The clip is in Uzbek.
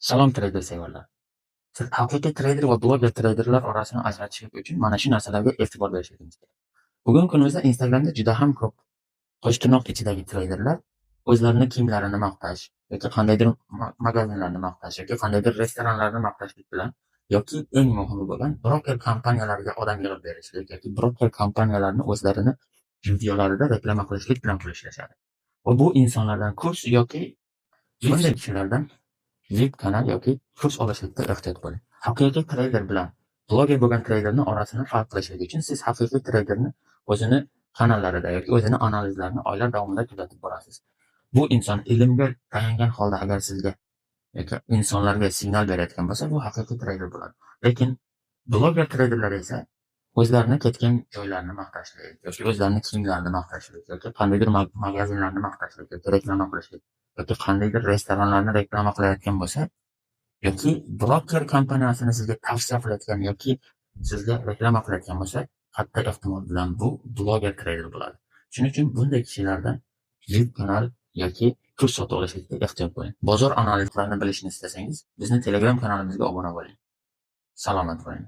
Salom treyder sevarlar. Siz haqiqiy treyder va bloger treyderlar orasini ajratish uchun mana shu narsalarga e'tibor berishingiz kerak. Bugungi kunimizda Instagramda juda ham ko'p qo'sh tirnoq ichidagi treyderlar o'zlarini kiyimlarini maqtash yoki qandaydir magazinlarni maqtash yoki qandaydir restoranlarni maqtashlik bilan yoki eng muhimi bo'lgan broker kompaniyalariga odam yig'ib berishlik yoki broker kompaniyalarni o'zlarini videolarida reklama qilishlik bilan pul ishlashadi. Va bu insonlardan kurs yoki bunday kishilardan VIP kanal yoki kurs olishlikda ehtiyot bo'ling. Haqiqiy treyder bilan bloger bo'lgan treyderning orasini farq qilishlik uchun siz haqiqiy treyderni o'zini kanallarida yoki o'zini analizlarini oylar davomida kuzatib borasiz. Bu inson ilmga tayangan holda agar sizga yoki insonlarga signal berayotgan bo'lsa, bu haqiqiy treyder bo'ladi. Lekin bloger treyderlar esa o'zlarini ketgan joylarini maqtashlik yoki o'zlarini kiyimlarini maqtashlik yoki qandaydir magazinlarni maqtashlik yoki reklama qilishlik yoki qandaydir restoranlarni reklama qilayotgan bo'lsa yoki broker kompaniyasini sizga tavsiya qilayotgan yoki sizga reklama qilayotgan bo'lsa, katta ehtimol bilan bu bloger treyder bo'ladi. Shuning uchun bunday kishilardan YouTube kanal yoki kurs sotib olishlikda ehtiyot bo'ling. Bozor analizlarini bilishni istasangiz, bizni Telegram kanalimizga obuna bo'ling. Salomat bo'ling.